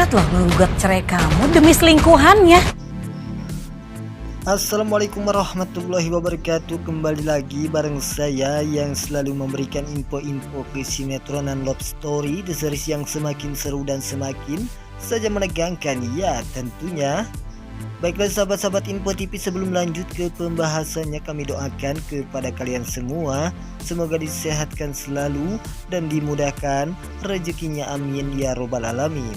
nekat loh menggugat cerai kamu demi selingkuhannya. Assalamualaikum warahmatullahi wabarakatuh. Kembali lagi bareng saya yang selalu memberikan info-info kesinetron love story, the series yang semakin seru dan semakin saja menegangkan ya tentunya. Baiklah sahabat-sahabat Info TV, sebelum lanjut ke pembahasannya, kami doakan kepada kalian semua semoga disehatkan selalu dan dimudahkan rezekinya, amin ya robbal alamin.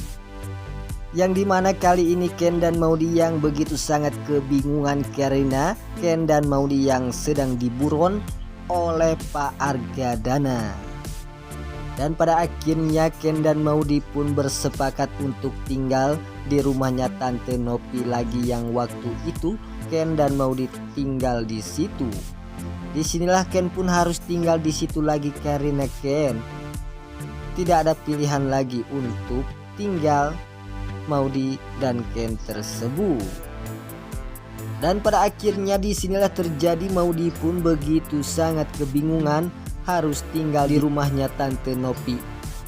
Yang dimana kali ini Ken dan Maudy yang begitu sangat kebingungan karena Ken dan Maudy yang sedang diburon oleh Pak Argadana. Dan pada akhirnya Ken dan Maudy pun bersepakat untuk tinggal di rumahnya Tante Nopi lagi, yang waktu itu Ken dan Maudy tinggal di situ. Disinilah Ken pun harus tinggal di situ lagi karena Ken tidak ada pilihan lagi untuk tinggal Maudy dan Ken tersebut. Dan pada akhirnya disinilah terjadi, Maudy pun begitu sangat kebingungan harus tinggal di rumahnya Tante Nopi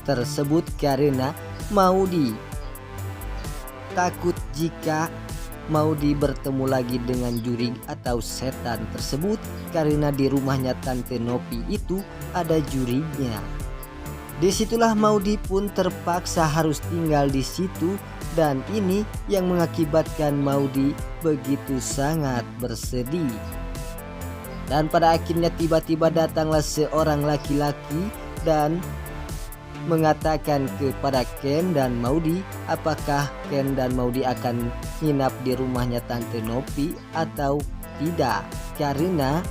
tersebut karena Maudy takut jika Maudy bertemu lagi dengan jurig atau setan tersebut, karena di rumahnya Tante Nopi itu ada jurignya. Disitulah Maudy pun terpaksa harus tinggal di situ, dan ini yang mengakibatkan Maudy begitu sangat bersedih. Dan pada akhirnya tiba-tiba datanglah seorang laki-laki dan mengatakan kepada Ken dan Maudy apakah Ken dan Maudy akan nginap di rumahnya Tante Nopi atau tidak, karena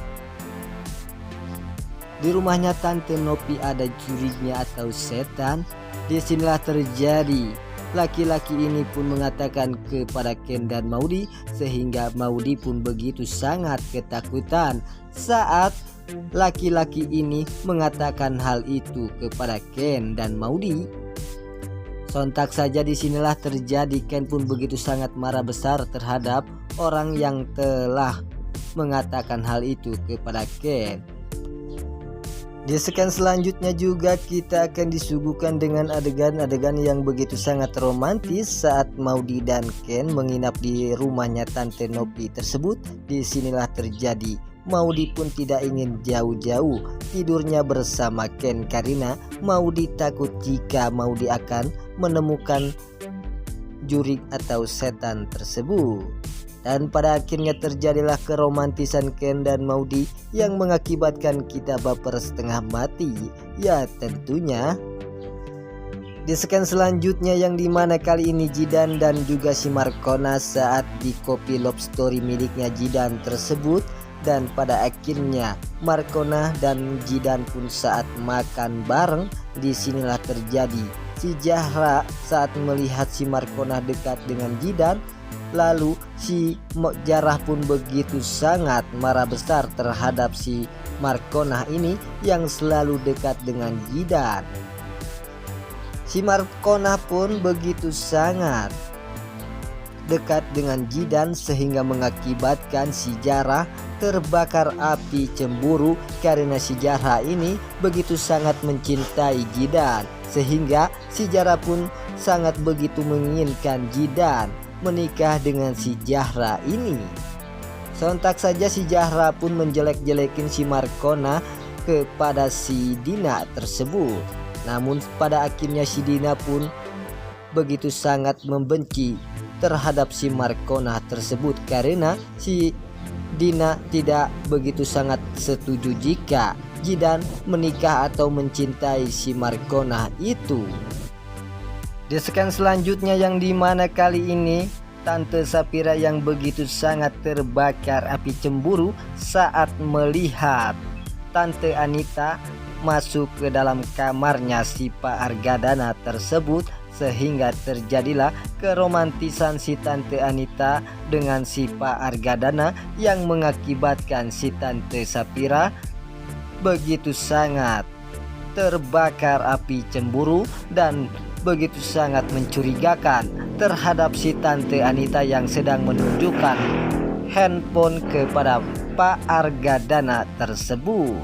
di rumahnya Tante Nopi ada jurignya atau setan. Disinilah terjadi, laki-laki ini pun mengatakan kepada Ken dan Maudy, sehingga Maudy pun begitu sangat ketakutan saat laki-laki ini mengatakan hal itu kepada Ken dan Maudy. Sontak saja disinilah terjadi, Ken pun begitu sangat marah besar terhadap orang yang telah mengatakan hal itu kepada Ken. Di sekian selanjutnya juga kita akan disuguhkan dengan adegan-adegan yang begitu sangat romantis saat Maudy dan Ken menginap di rumahnya Tante Nopi tersebut. Disinilah terjadi, Maudy pun tidak ingin jauh-jauh tidurnya bersama Ken karena Maudy takut jika Maudy akan menemukan jurig atau setan tersebut. Dan pada akhirnya terjadilah keromantisan Ken dan Maudy yang mengakibatkan kita baper setengah mati ya tentunya. Di sekian selanjutnya yang dimana kali ini Jidan dan juga si Markona saat di kopi love story miliknya Jidan tersebut, dan pada akhirnya Markona dan Jidan pun saat makan bareng. Disinilah terjadi, si Zahra saat melihat si Markona dekat dengan Jidan, lalu si Zahra pun begitu sangat marah besar terhadap si Markona ini yang selalu dekat dengan Jidan. Si Markona pun begitu sangat dekat dengan Jidan sehingga mengakibatkan si Zahra terbakar api cemburu karena si Zahra ini begitu sangat mencintai Jidan, sehingga si Zahra pun sangat begitu menginginkan Jidan menikah dengan si Zahra ini. Sontak saja si Zahra pun menjelek-jelekin si Markona kepada si Dina tersebut. Namun pada akhirnya si Dina pun begitu sangat membenci terhadap si Markona tersebut karena si Dina tidak begitu sangat setuju jika Jidan menikah atau mencintai si Markona itu. Di sekian selanjutnya yang dimana kali ini Tante Sapira yang begitu sangat terbakar api cemburu saat melihat Tante Anita masuk ke dalam kamarnya si Pak Argadana tersebut, sehingga terjadilah keromantisan si Tante Anita dengan si Pak Argadana yang mengakibatkan si Tante Sapira begitu sangat terbakar api cemburu dan begitu sangat mencurigakan terhadap si Tante Anita yang sedang menunjukkan handphone kepada Pak Argadana tersebut.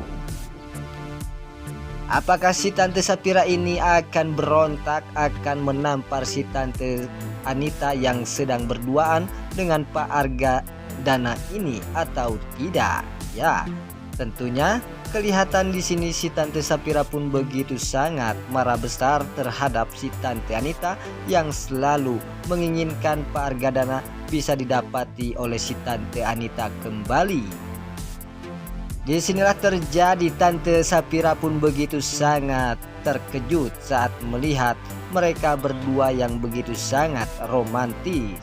Apakah si Tante Sapira ini akan berontak, akan menampar si Tante Anita yang sedang berduaan dengan Pak Arga Dana ini atau tidak? Ya, tentunya kelihatan di sini si Tante Sapira pun begitu sangat marah besar terhadap si Tante Anita yang selalu menginginkan Pak Arga Dana bisa didapati oleh si Tante Anita kembali. Disinilah terjadi Tante Sapira pun begitu sangat terkejut saat melihat mereka berdua yang begitu sangat romantis.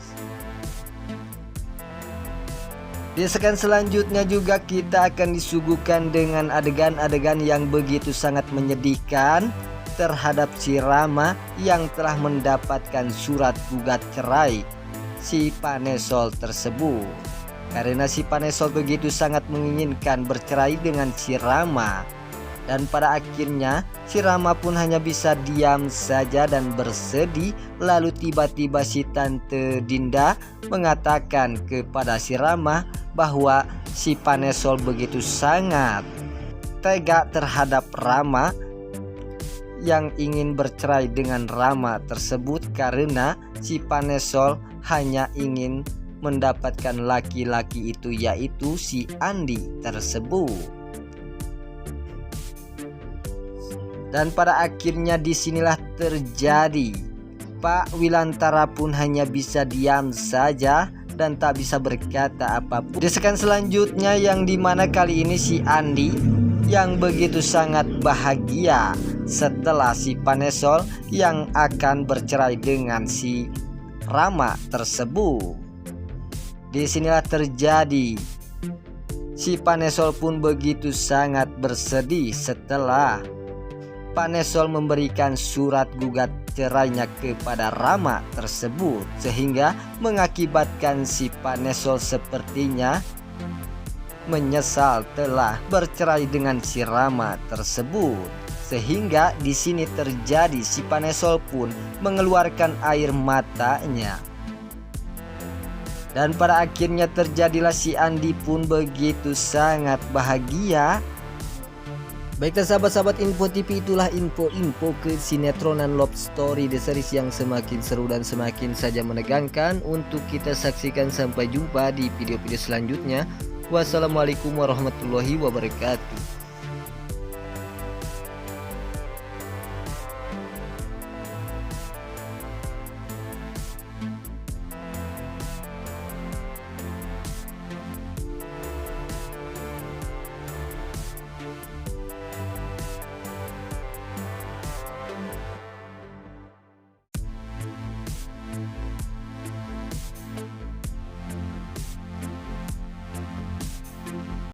Di sekian selanjutnya juga kita akan disuguhkan dengan adegan-adegan yang begitu sangat menyedihkan terhadap si Rama yang telah mendapatkan surat gugat cerai si Panesol tersebut. Karena si Panesol begitu sangat menginginkan bercerai dengan si Rama. Dan pada akhirnya si Rama pun hanya bisa diam saja dan bersedih. Lalu tiba-tiba si Tante Dinda mengatakan kepada si Rama bahwa si Panesol begitu sangat tega terhadap Rama yang ingin bercerai dengan Rama tersebut, karena si Panesol hanya ingin mendapatkan laki-laki itu, yaitu si Andi tersebut. Dan pada akhirnya disinilah terjadi Pak Wilantara pun hanya bisa diam saja dan tak bisa berkata apapun. Desakan selanjutnya yang dimana kali ini si Andi yang begitu sangat bahagia setelah si Panesol yang akan bercerai dengan si Rama tersebut. Disinilah terjadi si Panesol pun begitu sangat bersedih setelah Panesol memberikan surat gugat cerainya kepada Rama tersebut, sehingga mengakibatkan si Panesol sepertinya menyesal telah bercerai dengan si Rama tersebut. Sehingga di sini terjadi si Panesol pun mengeluarkan air matanya. Dan pada akhirnya terjadilah si Andi pun begitu sangat bahagia. Baiklah sahabat-sahabat Info TV, itulah info-info kesinetроnan Love Story The Series yang semakin seru dan semakin saja menegangkan untuk kita saksikan. Sampai jumpa di video-video selanjutnya. Wassalamualaikum warahmatullahi wabarakatuh.